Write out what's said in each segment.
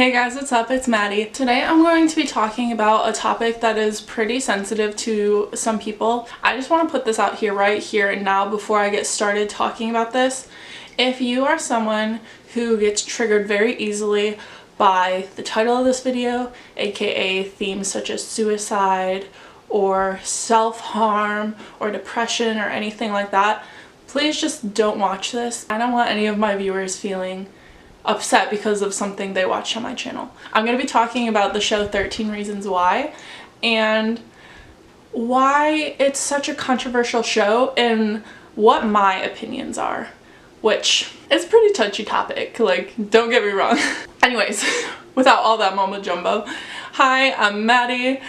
Hey guys, what's up? It's Maddie. Today I'm going to be talking about a topic that is pretty sensitive to some people. I just want to put this out here right here and now before I get started talking about this. If you are someone who gets triggered very easily by the title of this video, aka themes such as suicide or self-harm or depression or anything like that, please just don't watch this. I don't want any of my viewers feeling upset because of something they watched on my channel. I'm going to be talking about the show 13 Reasons Why and why it's such a controversial show and what my opinions are, which is a pretty touchy topic, like, don't get me wrong. Anyways, without all that mumbo jumbo, hi, I'm Maddie.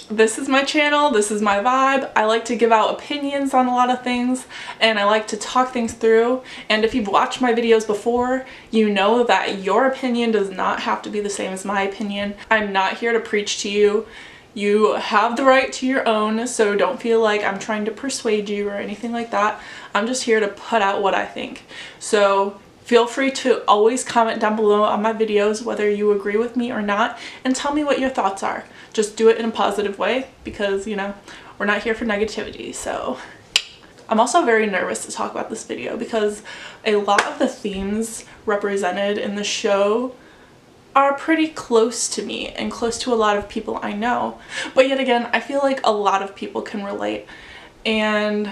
This is my channel, this is my vibe. I like to give out opinions on a lot of things and I like to talk things through, and if you've watched my videos before, you know that your opinion does not have to be the same as my opinion. I'm not here to preach to you. You have the right to your own, so don't feel like I'm trying to persuade you or anything like that. I'm just here to put out what I think. So feel free to always comment down below on my videos whether you agree with me or not and tell me what your thoughts are. Just do it in a positive way because, you know, we're not here for negativity. So I'm also very nervous to talk about this video because a lot of the themes represented in the show are pretty close to me and close to a lot of people I know. But yet again, I feel like a lot of people can relate. And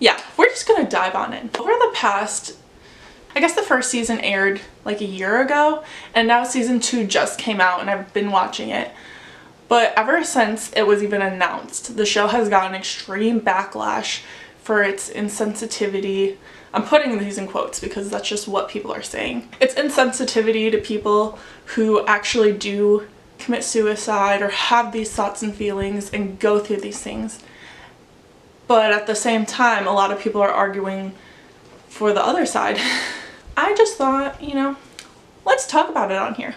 yeah, we're just gonna dive on in. Over the past, I guess the first season aired like a year ago, and now season 2 just came out and I've been watching it. But ever since it was even announced, the show has gotten extreme backlash for its insensitivity. I'm putting these in quotes because that's just what people are saying. It's insensitivity to people who actually do commit suicide or have these thoughts and feelings and go through these things. But at the same time, a lot of people are arguing for the other side. I just thought, you know, let's talk about it on here.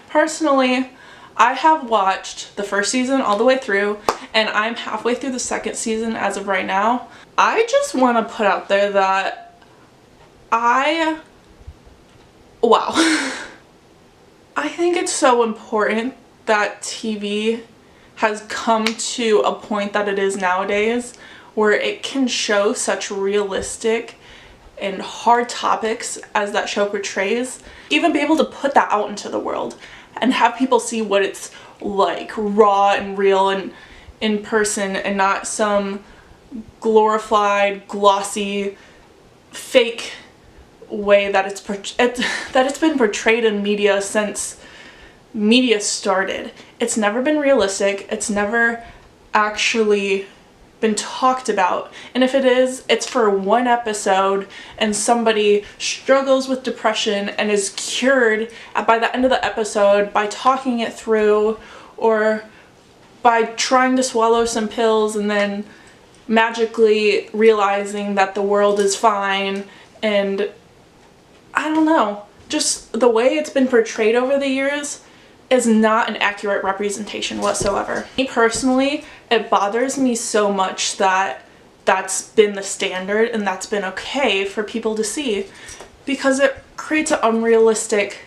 Personally, I have watched the first season all the way through and I'm halfway through the second season as of right now. I just want to put out there that I think it's so important that TV has come to a point that it is nowadays where it can show such realistic and hard topics as that show portrays, even be able to put that out into the world and have people see what it's like raw and real and in person and not some glorified, glossy, fake way that it's been portrayed in media since media started. It's never been realistic. It's never actually been talked about, and if it is, it's for one episode and somebody struggles with depression and is cured by the end of the episode by talking it through or by trying to swallow some pills and then magically realizing that the world is fine. And I don't know, just the way it's been portrayed over the years is not an accurate representation whatsoever. Me personally, it bothers me so much that that's been the standard and that's been okay for people to see, because it creates an unrealistic,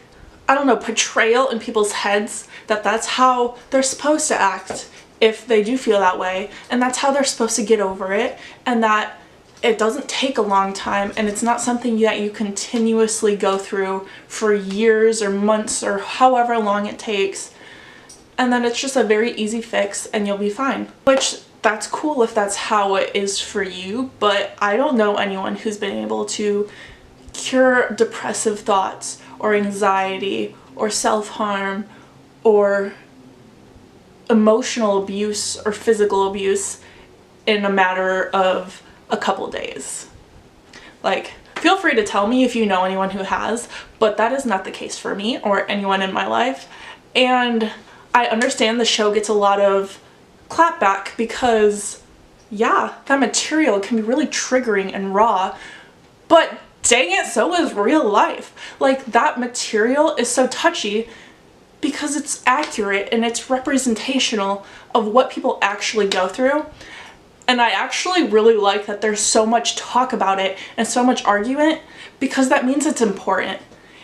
I don't know, portrayal in people's heads that that's how they're supposed to act if they do feel that way, and that's how they're supposed to get over it, and that it doesn't take a long time and it's not something that you continuously go through for years or months or however long it takes, and then it's just a very easy fix and you'll be fine. Which, that's cool if that's how it is for you, but I don't know anyone who's been able to cure depressive thoughts or anxiety or self-harm or emotional abuse or physical abuse in a matter of a couple days. Like, feel free to tell me if you know anyone who has, but that is not the case for me or anyone in my life. And I understand the show gets a lot of clapback because, yeah, that material can be really triggering and raw, but dang it, so is real life. Like, that material is so touchy because it's accurate and it's representational of what people actually go through. And I actually really like that there's so much talk about it and so much argument, because that means it's important.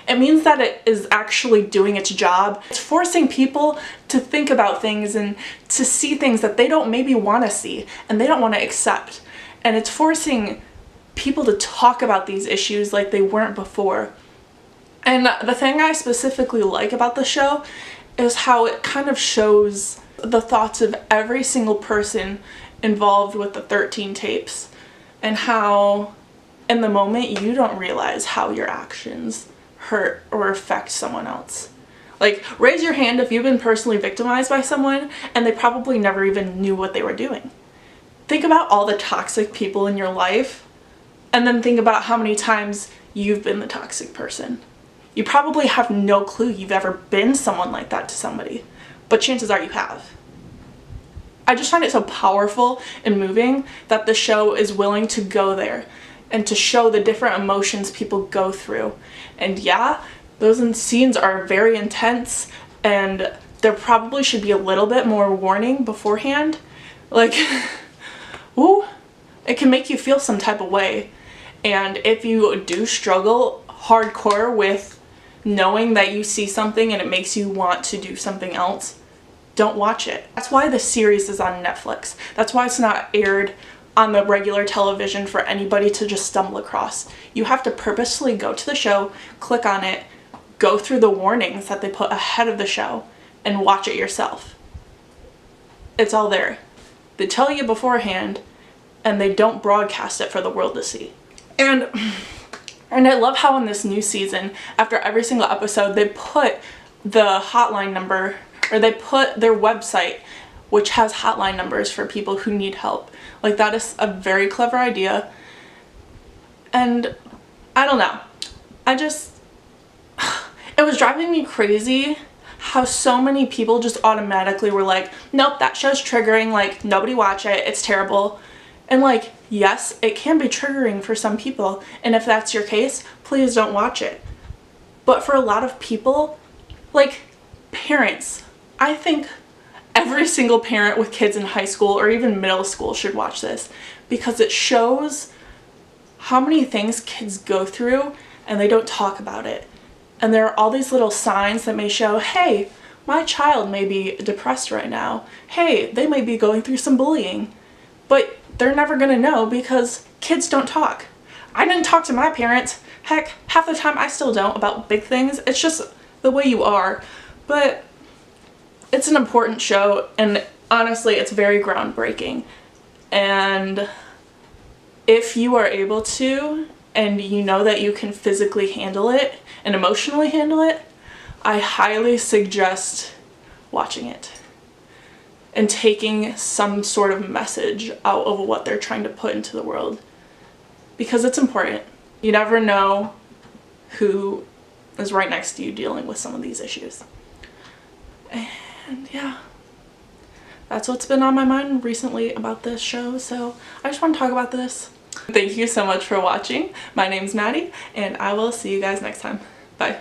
It means that it is actually doing its job. It's forcing people to think about things and to see things that they don't maybe want to see and they don't want to accept. And it's forcing people to talk about these issues like they weren't before. And the thing I specifically like about the show is how it kind of shows the thoughts of every single person involved with the 13 tapes, and how in the moment you don't realize how your actions hurt or affect someone else. Like, raise your hand if you've been personally victimized by someone and they probably never even knew what they were doing. Think about all the toxic people in your life, and then think about how many times you've been the toxic person. You probably have no clue you've ever been someone like that to somebody, but chances are you have. I just find it so powerful and moving that the show is willing to go there and to show the different emotions people go through. And yeah, those scenes are very intense, and there probably should be a little bit more warning beforehand. Like, ooh, it can make you feel some type of way. And if you do struggle hardcore with knowing that you see something and it makes you want to do something else, don't watch it. That's why the series is on Netflix. That's why it's not aired on the regular television for anybody to just stumble across. You have to purposely go to the show, click on it, go through the warnings that they put ahead of the show, and watch it yourself. It's all there. They tell you beforehand, and they don't broadcast it for the world to see. And I love how in this new season, after every single episode, they put the hotline number, or they put their website, which has hotline numbers for people who need help. Like, that is a very clever idea. And I don't know. It was driving me crazy how so many people just automatically were like, nope, that show's triggering, like, nobody watch it, it's terrible. And like, yes, it can be triggering for some people, and if that's your case, please don't watch it. But for a lot of people, like parents, I think every single parent with kids in high school or even middle school should watch this, because it shows how many things kids go through and they don't talk about it. And there are all these little signs that may show, hey, my child may be depressed right now. Hey, they may be going through some bullying. But they're never gonna know because kids don't talk. I didn't talk to my parents. Heck, half the time I still don't about big things. It's just the way you are. But it's an important show, and honestly, it's very groundbreaking. And if you are able to, and you know that you can physically handle it and emotionally handle it, I highly suggest watching it and taking some sort of message out of what they're trying to put into the world, because it's important. You never know who is right next to you dealing with some of these issues. And yeah, that's what's been on my mind recently about this show, so I just want to talk about this. Thank you so much for watching. My name's Maddie, and I will see you guys next time. Bye.